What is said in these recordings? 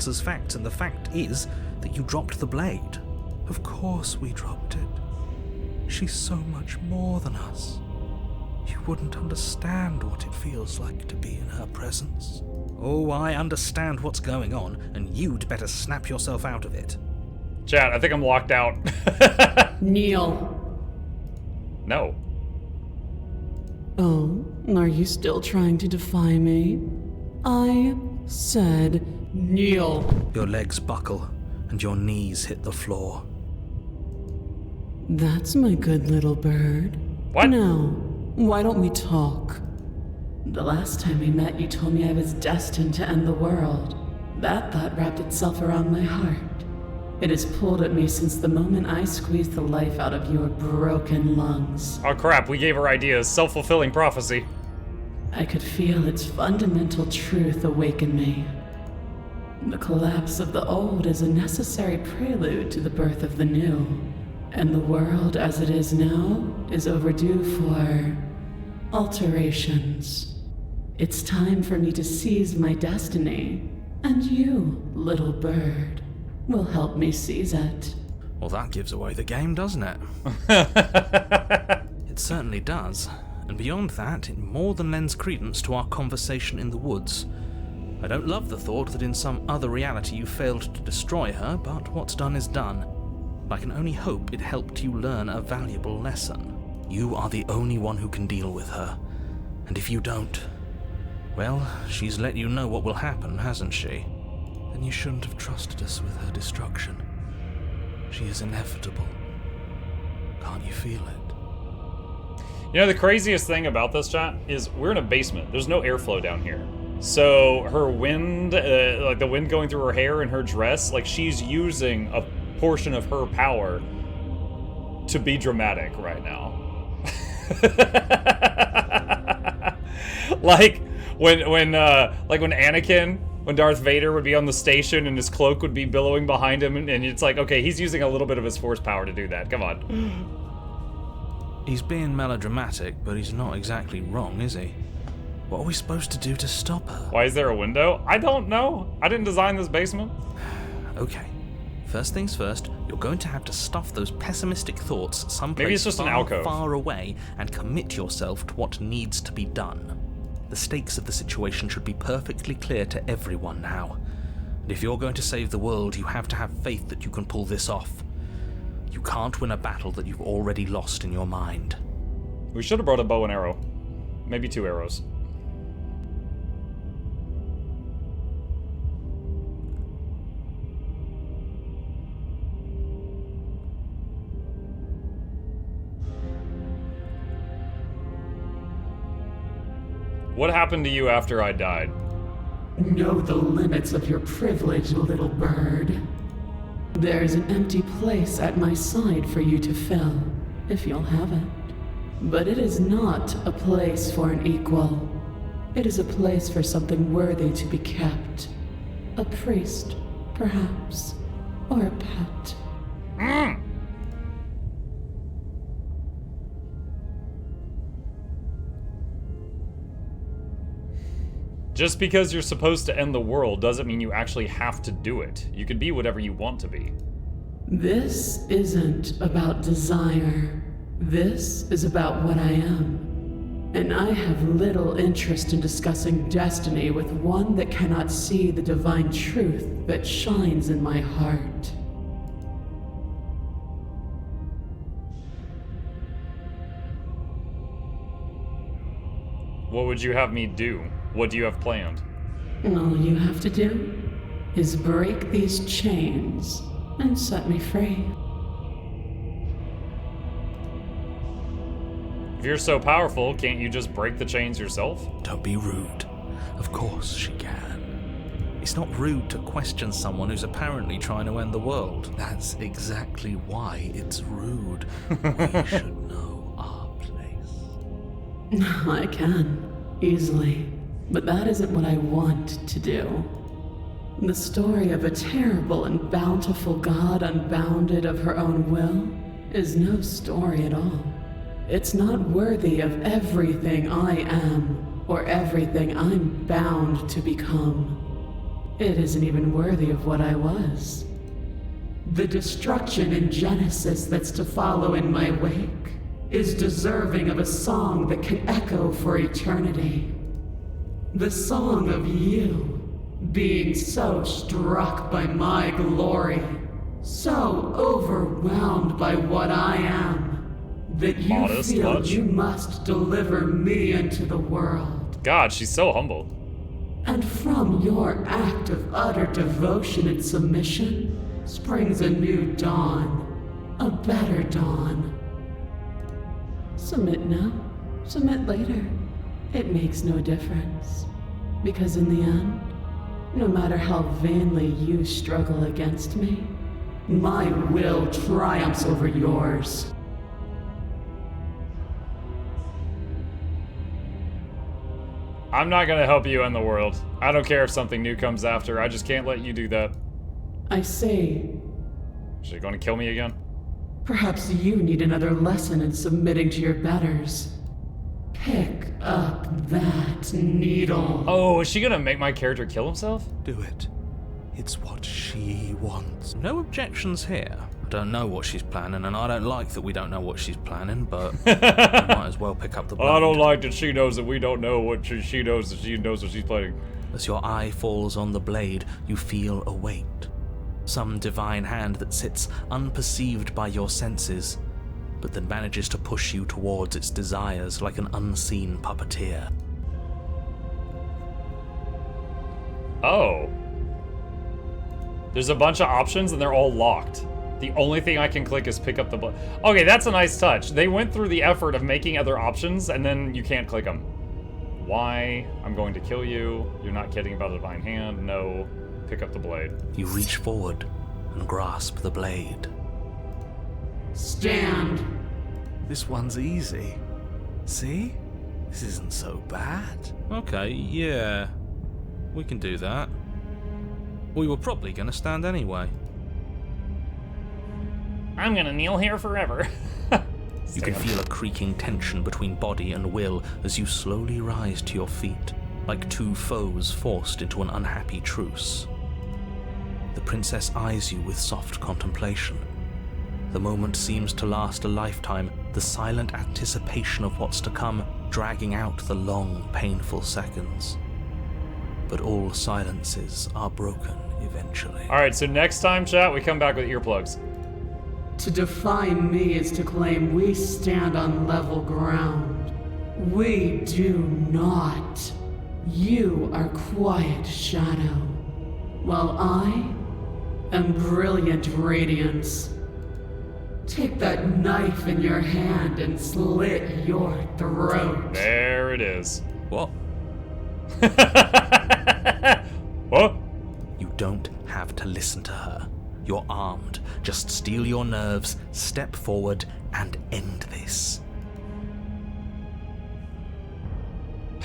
facts as facts, and the fact is that you dropped the blade. Of course we dropped it. She's so much more than us. You wouldn't understand what it feels like to be in her presence. Oh, I understand what's going on, and you'd better snap yourself out of it. Chat, I think I'm locked out. Kneel. No. Oh, are you still trying to defy me? I said kneel. Your legs buckle, and your knees hit the floor. That's my good little bird. What? Now, why don't we talk? The last time we met, you told me I was destined to end the world. That thought wrapped itself around my heart. It has pulled at me since the moment I squeezed the life out of your broken lungs. Oh crap, we gave her ideas. Self-fulfilling prophecy. I could feel its fundamental truth awaken me. The collapse of the old is a necessary prelude to the birth of the new. And the world as it is now is overdue for alterations. It's time for me to seize my destiny. And you, little bird, will help me seize it. Well, that gives away the game, doesn't it? It certainly does. And beyond that, it more than lends credence to our conversation in the woods. I don't love the thought that in some other reality you failed to destroy her, but what's done is done. I can only hope it helped you learn a valuable lesson. You are the only one who can deal with her. And if you don't, well, she's let you know what will happen, hasn't she? Then you shouldn't have trusted us with her destruction. She is inevitable. Can't you feel it? You know, the craziest thing about this, chat, is we're in a basement. There's no airflow down here. So her wind, like the wind going through her hair and her dress, like she's using a portion of her power to be dramatic right now. like when Anakin, when Darth Vader would be on the station and his cloak would be billowing behind him, and it's like, okay, he's using a little bit of his force power to do that. Come on. He's being melodramatic, but he's not exactly wrong, is he? What are we supposed to do to stop her? Why is there a window? I don't know. I didn't design this basement. Okay. First things first, you're going to have to stuff those pessimistic thoughts someplace Maybe it's just an far, alcove. far away and commit yourself to what needs to be done. The stakes of the situation should be perfectly clear to everyone now. And if you're going to save the world, you have to have faith that you can pull this off. You can't win a battle that you've already lost in your mind. We should have brought a bow and arrow. Maybe 2 arrows. What happened to you after I died? Know the limits of your privilege, little bird. There is an empty place at my side for you to fill, if you'll have it. But it is not a place for an equal. It is a place for something worthy to be kept. A priest, perhaps, or a pet. Just because you're supposed to end the world doesn't mean you actually have to do it. You can be whatever you want to be. This isn't about desire. This is about what I am. And I have little interest in discussing destiny with one that cannot see the divine truth that shines in my heart. What would you have me do? What do you have planned? All you have to do is break these chains and set me free. If you're so powerful, can't you just break the chains yourself? Don't be rude. Of course she can. It's not rude to question someone who's apparently trying to end the world. That's exactly why it's rude. We should know our place. I can, easily. But that isn't what I want to do. The story of a terrible and bountiful god unbounded of her own will is no story at all. It's not worthy of everything I am or everything I'm bound to become. It isn't even worthy of what I was. The destruction in Genesis that's to follow in my wake is deserving of a song that can echo for eternity. The song of you, being so struck by my glory, so overwhelmed by what I am, that you Modest feel much? you must deliver me into the world. God, she's so humble. And from your act of utter devotion and submission springs a new dawn, a better dawn. Submit now, submit later. It makes no difference. Because in the end, no matter how vainly you struggle against me, my will triumphs over yours. I'm not gonna help you end the world. I don't care if something new comes after. I just can't let you do that. I say, Is she gonna kill me again? perhaps you need another lesson in submitting to your betters. Pick up that needle. Oh, is she gonna make my character kill himself? Do it. It's what she wants. No objections here. I don't know what she's planning, and I don't like that we don't know what she's planning, but we might as well pick up the blade. I don't like that she knows that we don't know what she knows that she knows what she's planning. As your eye falls on the blade, you feel a weight. Some divine hand that sits unperceived by your senses, but that manages to push you towards its desires like an unseen puppeteer. Oh. There's a bunch of options and they're all locked. The only thing I can click is pick up the blade. Okay, that's a nice touch. They went through the effort of making other options and then you can't click them. Why? I'm going to kill you. You're not kidding about a divine hand. No. Pick up the blade. You reach forward and grasp the blade. Stand. This one's easy. See? This isn't so bad. Okay, yeah. We can do that. We were probably going to stand anyway. I'm gonna kneel here forever. You can feel a creaking tension between body and will as you slowly rise to your feet, like two foes forced into an unhappy truce. The princess eyes you with soft contemplation. The moment seems to last a lifetime, the silent anticipation of what's to come dragging out the long, painful seconds. But all silences are broken eventually. Alright, so next time, chat, we come back with earplugs. To define me is to claim we stand on level ground. We do not. You are quiet shadow, while I am brilliant radiance. Take that knife in your hand and slit your throat. There it is. What? What? You don't have to listen to her. You're armed. Just steel your nerves, step forward, and end this.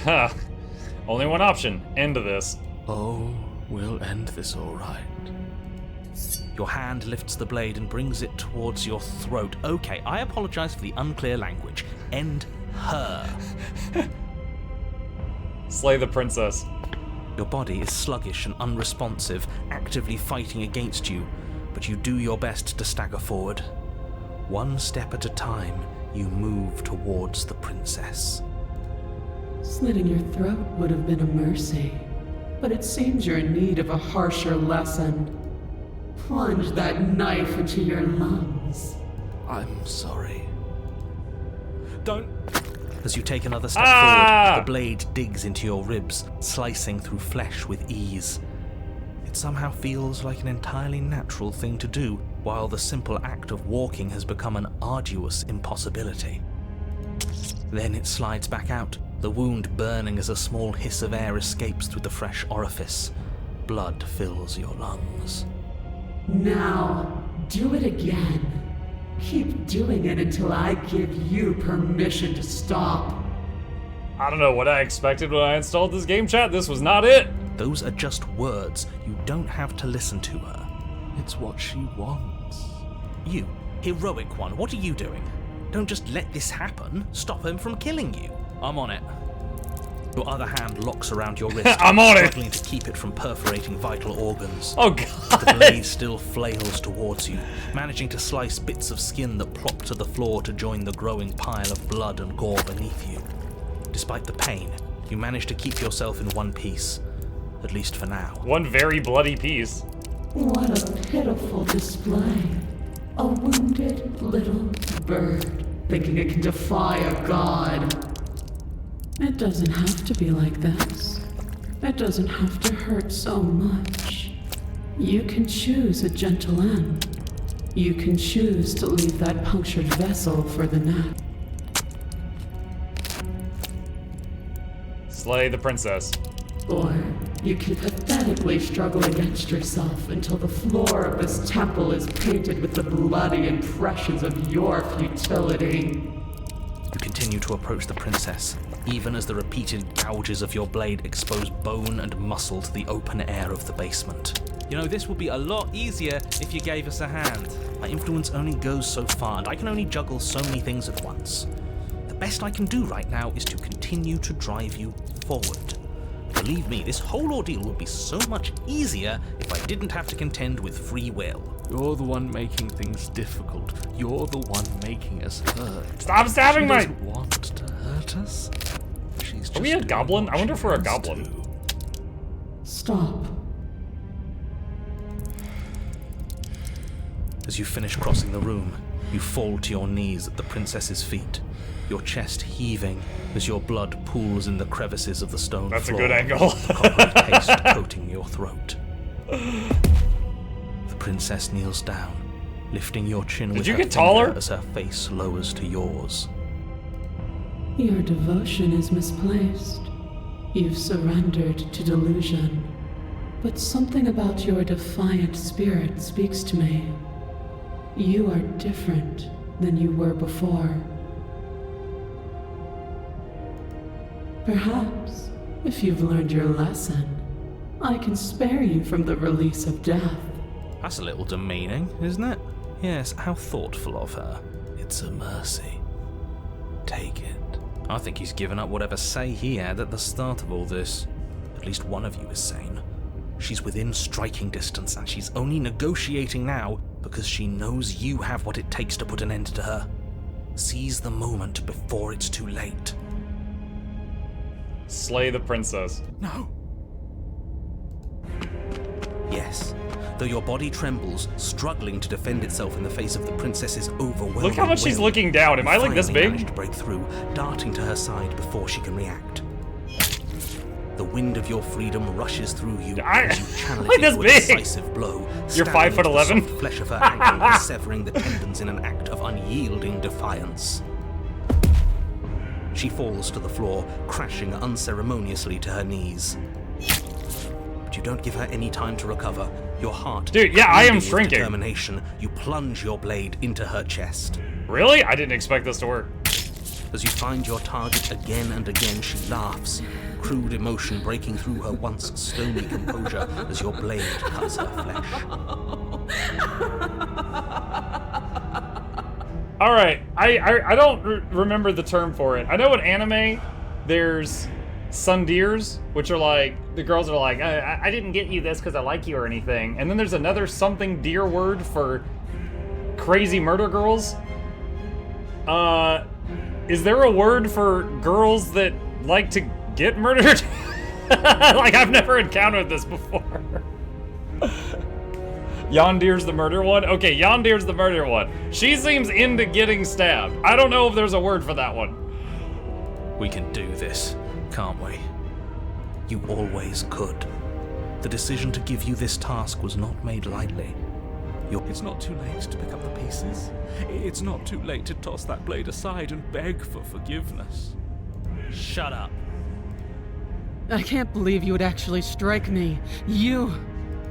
Ha. Only one option. End of this. Oh, we'll end this all right. Your hand lifts the blade and brings it towards your throat. Okay, I apologize for the unclear language. End her. Slay the princess. Your body is sluggish and unresponsive, actively fighting against you, but you do your best to stagger forward. One step at a time, you move towards the princess. Slitting your throat would have been a mercy, but it seems you're in need of a harsher lesson. Plunge that knife into your lungs. I'm sorry. Don't. As you take another step forward, the blade digs into your ribs, slicing through flesh with ease. It somehow feels like an entirely natural thing to do, while the simple act of walking has become an arduous impossibility. Then it slides back out, the wound burning as a small hiss of air escapes through the fresh orifice. Blood fills your lungs. Now, do it again. Keep doing it until I give you permission to stop. I don't know what I expected when I installed this game, chat. This was not it. Those are just words. You don't have to listen to her. It's what she wants. You, heroic one, what are you doing? Don't just let this happen. Stop him from killing you. I'm on it. Your other hand locks around your wrist, I'm on it! struggling to keep it from perforating vital organs. Oh god! The blade still flails towards you, managing to slice bits of skin that plop to the floor to join the growing pile of blood and gore beneath you. Despite the pain, you manage to keep yourself in one piece, at least for now. One very bloody piece. What a pitiful display. A wounded little bird thinking it can defy a god. It doesn't have to be like this. It doesn't have to hurt so much. You can choose a gentle end. You can choose to leave that punctured vessel for the nap. Slay the princess. Or you can pathetically struggle against yourself until the floor of this temple is painted with the bloody impressions of your futility. You continue to approach the princess, even as the repeated gouges of your blade expose bone and muscle to the open air of the basement. You know, this would be a lot easier if you gave us a hand. My influence only goes so far, and I can only juggle so many things at once. The best I can do right now is to continue to drive you forward. Believe me, this whole ordeal would be so much easier if I didn't have to contend with free will. You're the one making things difficult. You're the one making us hurt. Stop stabbing She my... doesn't want to hurt us. She's Are we just a goblin? doing I wonder if we're a what she goblin. wants to. Stop. As you finish crossing the room, you fall to your knees at the princess's feet, your chest heaving as your blood pools in the crevices of the stone That's a floor. good angle. Coppery paste coating your throat. The princess kneels down, lifting your chin with you her get taller? finger as her face lowers to yours. Your devotion is misplaced. You've surrendered to delusion. But something about your defiant spirit speaks to me. You are different than you were before. Perhaps, if you've learned your lesson, I can spare you from the release of death. That's a little demeaning, isn't it? Yes, how thoughtful of her. It's a mercy. Take it. I think he's given up whatever say he had at the start of all this. At least one of you is sane. She's within striking distance, and she's only negotiating now because she knows you have what it takes to put an end to her. Seize the moment before it's too late. Slay the princess. No. Yes. Though your body trembles, struggling to defend itself in the face of the princess's overwhelming Look how much she's will, looking down. Am you I like this finally big? manage to break through, darting to her side before she can react. The wind of your freedom rushes through you as you channel like it this into a big. decisive blow. You're stabbing 5'11". into the soft flesh of her ankle and severing the tendons in an act of unyielding defiance. She falls to the floor, crashing unceremoniously to her knees. But you don't give her any time to recover. Your heart, Dude, yeah, I am pounding with shrinking. determination, you plunge your blade into her chest. Really? I didn't expect this to work. As you find your target again and again, she laughs, crude emotion breaking through her once stony composure as your blade cuts her flesh. All right, I don't remember the term for it. I know in anime, there's tsundeers, which are like, the girls are like, I didn't get you this because I like you or anything. And then there's another something dear word for crazy murder girls. Is there a word for girls that like to get murdered? Like, I've never encountered this before. Yondir's the murder one? Okay, Yondir's the murder one. She seems into getting stabbed. I don't know if there's a word for that one. We can do this, can't we? You always could. The decision to give you this task was not made lightly. It's not too late to pick up the pieces. It's not too late to toss that blade aside and beg for forgiveness. Shut up. I can't believe you would actually strike me. You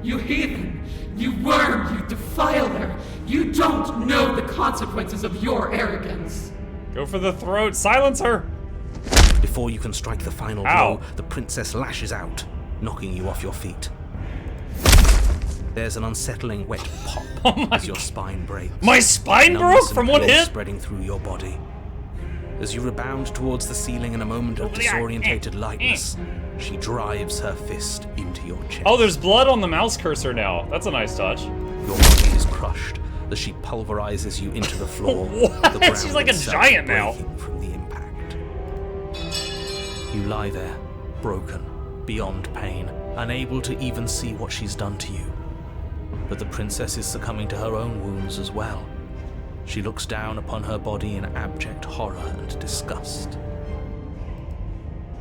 heathen! You worm! You defiler! You don't know the consequences of your arrogance! Go for the throat. Silence her. Before you can strike the final Ow. blow, the princess lashes out, knocking you off your feet. There's an unsettling wet pop as your spine breaks. My spine broke Numbness from and one pain hit? spreading through your body. As you rebound towards the ceiling in a moment of disorientated lightness, she drives her fist into your chest. Oh, there's blood on the mouse cursor now. That's a nice touch. Your body is crushed as she pulverizes you into the floor. What? The ground She's like a itself giant now. breaking from the impact. You lie there, broken, beyond pain, unable to even see what she's done to you. But the princess is succumbing to her own wounds as well. She looks down upon her body in abject horror and disgust.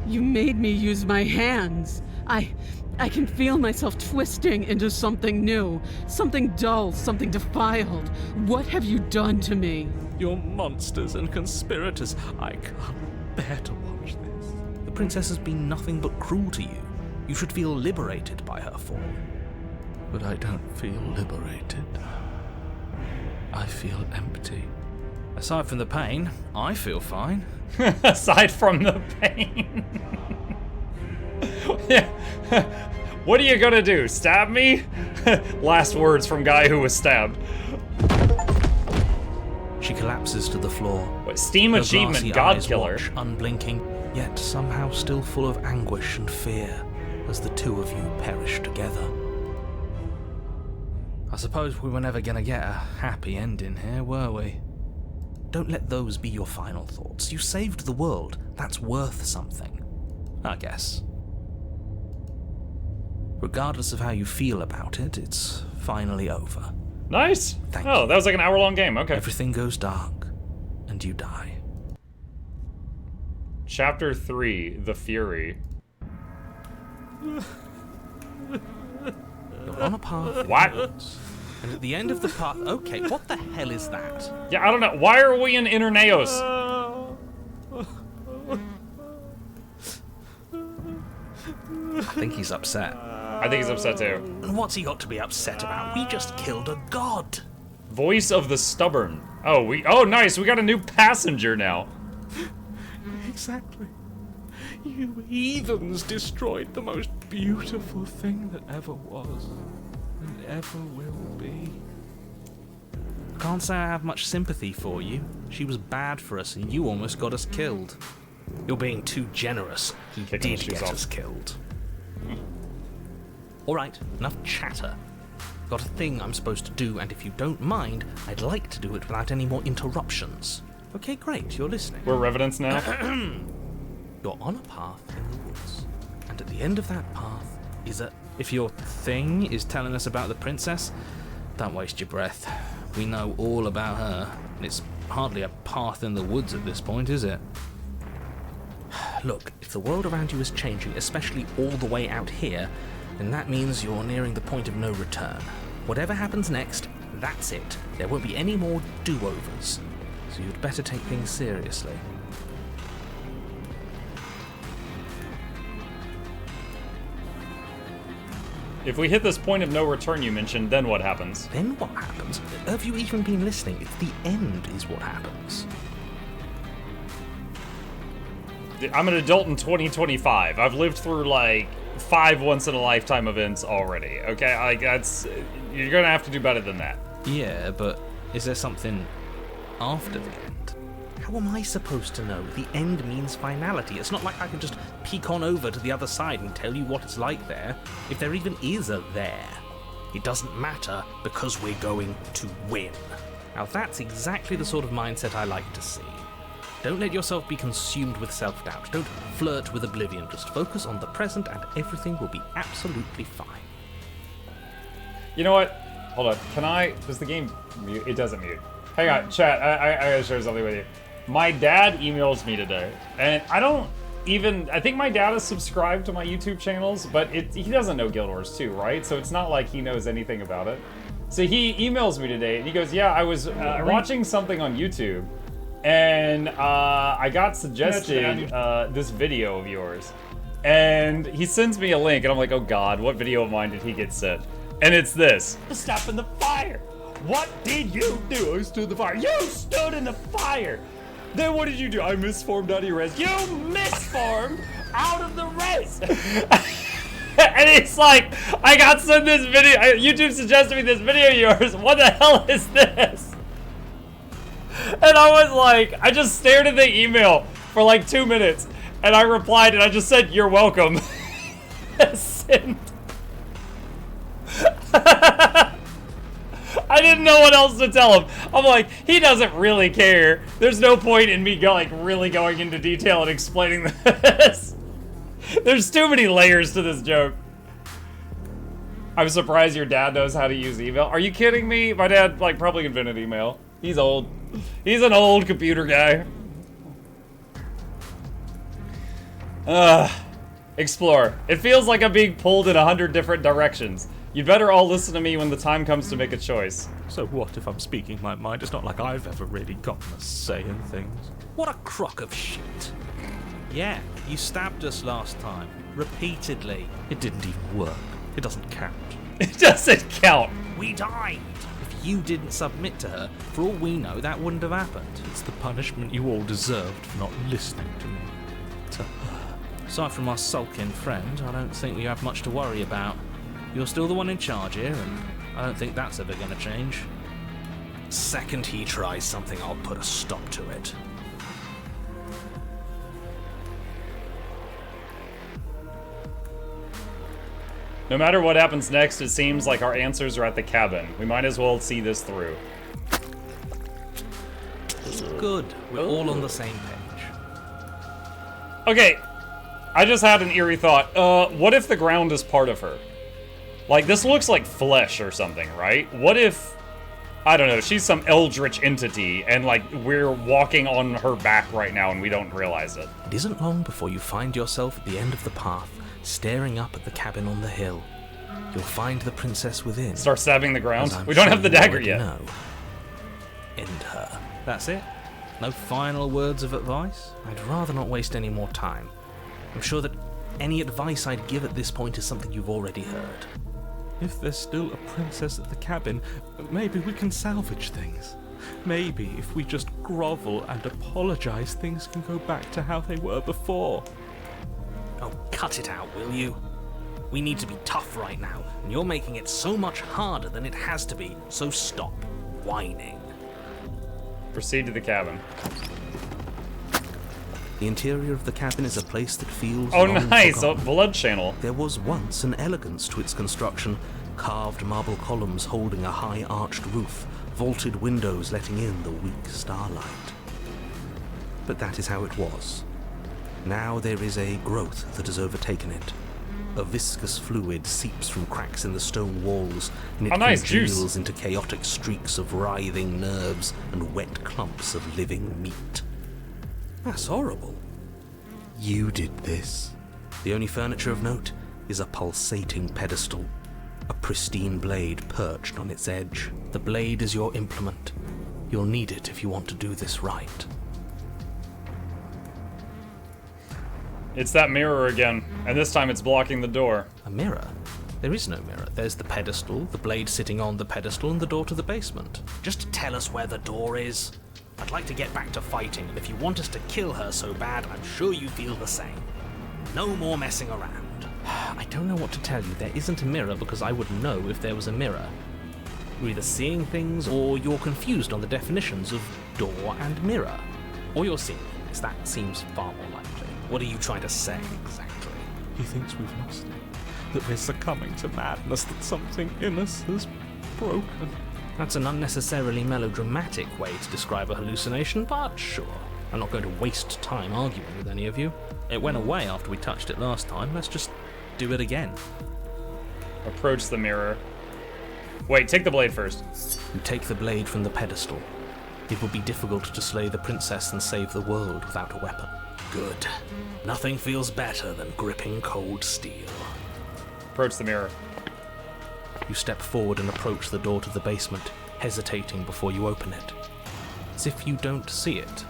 You made me use my hands. I can feel myself twisting into something new, something dull, something defiled. What have you done to me? You're monsters and conspirators. I can't bear to watch this. The princess has been nothing but cruel to you. You should feel liberated by her fall. But I don't feel liberated. I feel empty. Aside from the pain, I feel fine. Aside from the pain. Yeah. What are you gonna do? Stab me? Last words from guy who was stabbed. She collapses to the floor. What, Steam Her achievement, glassy God eyes Killer. watch, unblinking, yet somehow still full of anguish and fear as the two of you perish together. I suppose we were never gonna get a happy ending here, were we? Don't let those be your final thoughts. You saved the world. That's worth something, I guess. Regardless of how you feel about it, it's finally over. Nice. Thank Oh, you. that was like an hour-long game. Okay. Everything goes dark, and you die. Chapter 3, The Fury. You're on a path. What? And at the end of the path... Okay, what the hell is that? Yeah, I don't know. Why are we in Interneos? I think he's upset. I think he's upset too. And what's he got to be upset about? We just killed a god. Voice of the Stubborn. Oh, nice. We got a new passenger now. Exactly. You heathens destroyed the most beautiful thing that ever was and ever will be. Can't say I have much sympathy for you. She was bad for us and you almost got us killed. You're being too generous. He Kicking did the shoes get off. us killed. Alright, enough chatter. Got a thing I'm supposed to do, and if you don't mind, I'd like to do it without any more interruptions. Okay, great, you're listening. We're Revenants now. You're on a path in the woods, and at the end of that path is a... If your thing is telling us about the princess, don't waste your breath. We know all about her, and it's hardly a path in the woods at this point, is it? Look, if the world around you is changing, especially all the way out here, then that means you're nearing the point of no return. Whatever happens next, that's it. There won't be any more do-overs. So you'd better take things seriously. If we hit this point of no return you mentioned, then what happens? Then what happens? Have you even been listening? It's the end is what happens. I'm an adult in 2025. I've lived through like 5 once-in-a-lifetime events already. Okay, like that's... You're gonna have to do better than that. Yeah, but is there something after the end? How am I supposed to know? The end means finality. It's not like I can just peek on over to the other side and tell you what it's like there. If there even is a there. It doesn't matter because we're going to win. Now that's exactly the sort of mindset I like to see. Don't let yourself be consumed with self-doubt. Don't flirt with oblivion. Just focus on the present and everything will be absolutely fine. You know what? Hold on. Can I... Does the game mute? It doesn't mute. Hang on, chat. I gotta share something with you. My dad emails me today, and I don't even... I think my dad is subscribed to my YouTube channels, but he doesn't know Guild Wars 2, right? So it's not like he knows anything about it. So he emails me today, and he goes, yeah, I was watching something on YouTube, and I got suggested this video of yours. And he sends me a link, and I'm like, oh god, what video of mine did he get sent? And it's this. Stop in the fire! What did you do? I stood in the fire. You stood in the fire! Then what did you do? I misformed out of your res. You misformed out of the res! And it's like, I got sent this video. YouTube suggested me this video of yours. What the hell is this? And I was like, I just stared at the email for like 2 minutes, and I replied, and I just said, "You're welcome." Send. I didn't know what else to tell him. I'm like, he doesn't really care. There's no point in me really going into detail and explaining this. There's too many layers to this joke. I'm surprised your dad knows how to use email. Are you kidding me? My dad, like, probably invented email. He's old. He's an old computer guy. Explore. It feels like I'm being pulled in 100 different directions. You'd better all listen to me when the time comes to make a choice. So what if I'm speaking my mind? It's not like I've ever really gotten a say in things. What a crock of shit. Yeah, you stabbed us last time. Repeatedly. It didn't even work. It doesn't count. It doesn't count. We died. If you didn't submit to her, for all we know, that wouldn't have happened. It's the punishment you all deserved for not listening to me. To her. Aside from our sulking friend, I don't think we have much to worry about. You're still the one in charge here, and I don't think that's ever going to change. Second he tries something, I'll put a stop to it. No matter what happens next, it seems like our answers are at the cabin. We might as well see this through. Good. We're all on the same page. Okay, I just had an eerie thought. What if the ground is part of her? Like, this looks like flesh or something, right? What if, I don't know, she's some eldritch entity, and, like, we're walking on her back right now and we don't realize it? It isn't long before you find yourself at the end of the path, staring up at the cabin on the hill. You'll find the princess within. Start stabbing the ground? We don't have the dagger yet. No. End her. That's it? No final words of advice? I'd rather not waste any more time. I'm sure that any advice I'd give at this point is something you've already heard. If there's still a princess at the cabin, maybe we can salvage things. Maybe if we just grovel and apologize, things can go back to how they were before. Oh, cut it out, will you? We need to be tough right now, and you're making it so much harder than it has to be, so stop whining. Proceed to the cabin. The interior of the cabin is a place that feels Oh, long nice! A forgotten. blood channel. There was once an elegance to its construction, carved marble columns holding a high-arched roof, vaulted windows letting in the weak starlight. But that is how it was. Now there is a growth that has overtaken it. A viscous fluid seeps from cracks in the stone walls, and it Oh, nice, congeals juice. into chaotic streaks of writhing nerves and wet clumps of living meat. That's horrible. You did this. The only furniture of note is a pulsating pedestal, a pristine blade perched on its edge. The blade is your implement. You'll need it if you want to do this right. It's that mirror again, and this time it's blocking the door. A mirror? There is no mirror. There's the pedestal, the blade sitting on the pedestal, and the door to the basement. Just tell us where the door is. I'd like to get back to fighting, and if you want us to kill her so bad, I'm sure you feel the same. No more messing around. I don't know what to tell you. There isn't a mirror because I would know if there was a mirror. You're either seeing things, or you're confused on the definitions of door and mirror. Or you're seeing things. That seems far more likely. What are you trying to say, exactly? He thinks we've lost it. That we're succumbing to madness, that something in us has broken. That's an unnecessarily melodramatic way to describe a hallucination, but sure. I'm not going to waste time arguing with any of you. It went away after we touched it last time. Let's just do it again. Approach the mirror. Wait, take the blade first. You take the blade from the pedestal. It would be difficult to slay the princess and save the world without a weapon. Good. Nothing feels better than gripping cold steel. Approach the mirror. You step forward and approach the door to the basement, hesitating before you open it. As if you don't see it.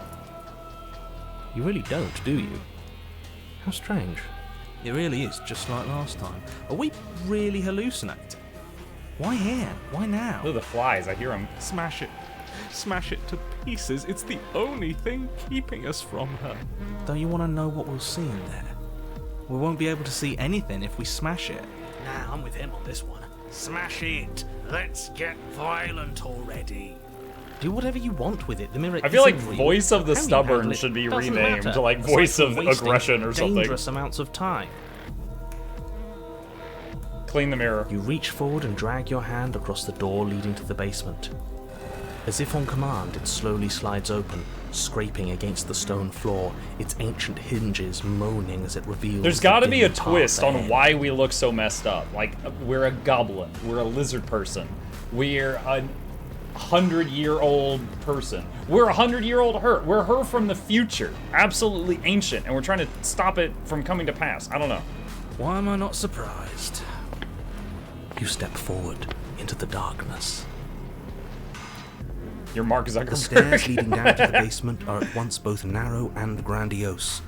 You really don't, do you? How strange. It really is just like last time. Are we really hallucinating? Why here? Why now? Look at the flies, I hear them. Smash it. Smash it to pieces. It's the only thing keeping us from her. Don't you want to know what we'll see in there? We won't be able to see anything if we smash it. Nah, I'm with him on this one. Smash it! Let's get violent already. Do whatever you want with it. The mirror I feel like isn't real. Voice of the How you Stubborn handle it should be doesn't renamed matter, to like aside Voice from of wasting Aggression or something. dangerous amounts of time. Clean the mirror. You reach forward and drag your hand across the door leading to the basement. As if on command, it slowly slides open, scraping against the stone floor, its ancient hinges moaning as it reveals. There's got to the be a dim path twist on ahead. why we look so messed up. Like, we're a goblin. We're a lizard person. We're a 100-year-old person. We're a 100-year-old her. We're her from the future. Absolutely ancient. And we're trying to stop it from coming to pass. I don't know. Why am I not surprised? You step forward into the darkness. You're Mark The Zuckerberg. stairs leading down to the basement are at once both narrow and grandiose.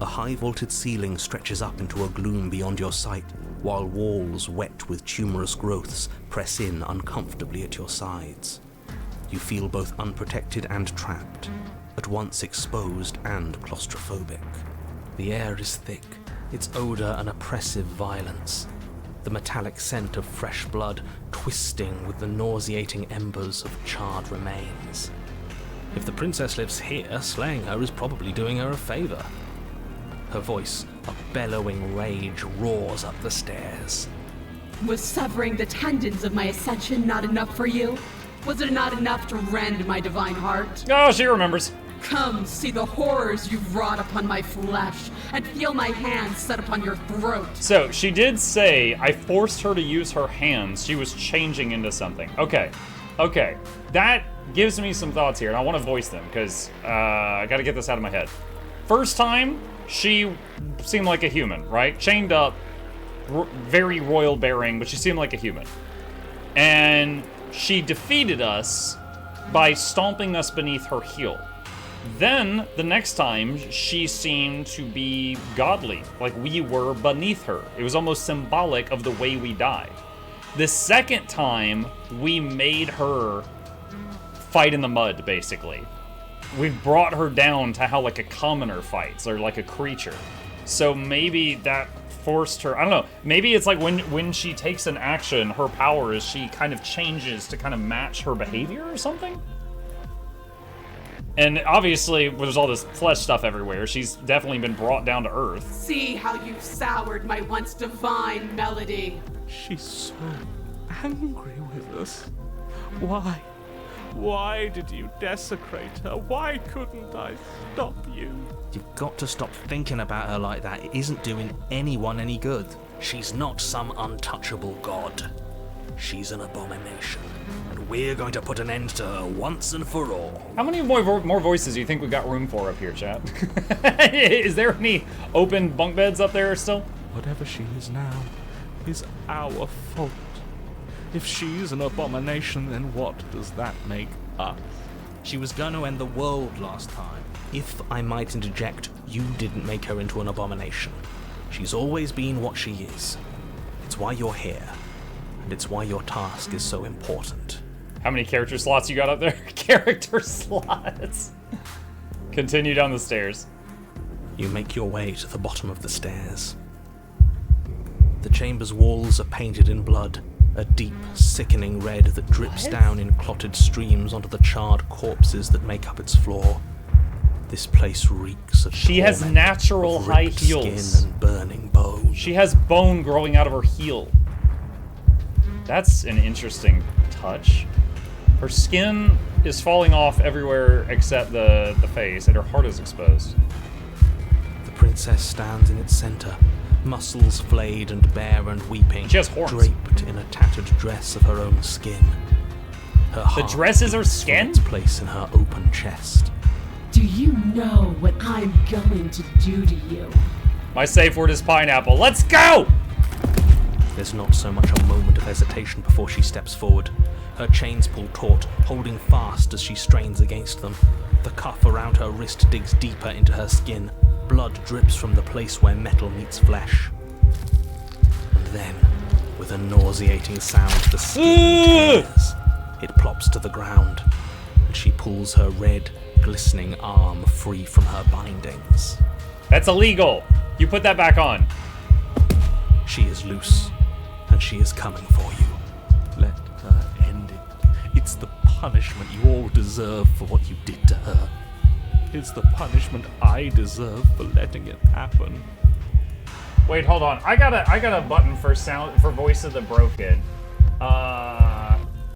A high vaulted ceiling stretches up into a gloom beyond your sight, while walls wet with tumorous growths press in uncomfortably at your sides. You feel both unprotected and trapped, at once exposed and claustrophobic. The air is thick, its odor an oppressive violence. The metallic scent of fresh blood twisting with the nauseating embers of charred remains. If the princess lives here, slaying her is probably doing her a favor. Her voice, a bellowing rage, roars up the stairs. Was severing the tendons of my ascension not enough for you? Was it not enough to rend my divine heart? Oh, she remembers. Come, see the horrors you've wrought upon my flesh, and feel my hands set upon your throat. So, she did say I forced her to use her hands. She was changing into something. Okay. That gives me some thoughts here, and I want to voice them, because I got to get this out of my head. First time, she seemed like a human, right? Chained up, very royal bearing, but she seemed like a human. And she defeated us by stomping us beneath her heel. Then, the next time, she seemed to be godly, like we were beneath her. It was almost symbolic of the way we died. The second time, we made her fight in the mud, basically. We brought her down to how like a commoner fights, or like a creature. So maybe that forced her, I don't know, maybe it's like when she takes an action, her power is she kind of changes to kind of match her behavior or something? And obviously, there's all this flesh stuff everywhere. She's definitely been brought down to earth. See how you've soured my once divine melody. She's so angry with us. Why? Why did you desecrate her? Why couldn't I stop you? You've got to stop thinking about her like that. It isn't doing anyone any good. She's not some untouchable god. She's an abomination. And we're going to put an end to her once and for all. How many more voices do you think we got room for up here, chat? Is there any open bunk beds up there still? Whatever she is now is our fault. If she's an abomination, then what does that make us? She was going to end the world last time. If I might interject, you didn't make her into an abomination. She's always been what she is. It's why you're here. And it's why your task is so important. How many character slots you got up there? Character slots. Continue down the stairs. You make your way to the bottom of the stairs. The chamber's walls are painted in blood, a deep, sickening red that drips down in clotted streams onto the charred corpses that make up its floor. This place reeks of She has torment, natural of high ripped heels. skin and burning bone. She has bone growing out of her heel. That's an interesting touch. Her skin is falling off everywhere except the face, and her heart is exposed. The princess stands in its center, muscles flayed and bare and weeping, She has horns. draped in a tattered dress of her own skin. Her heart dress is her beats from skin? its place in her open chest. Do you know what I'm going to do to you? My safe word is pineapple. Let's go! There's not so much a moment of hesitation before she steps forward. Her chains pull taut, holding fast as she strains against them. The cuff around her wrist digs deeper into her skin. Blood drips from the place where metal meets flesh. And then, with a nauseating sound, the skin tears. It plops to the ground, and she pulls her red, glistening arm free from her bindings. That's illegal. You put that back on. She is loose, and she is coming for you. Let her end it. It's the punishment you all deserve for what you did to her. It's the punishment I deserve for letting it happen. Wait, hold on. I got a button for voice of the broken.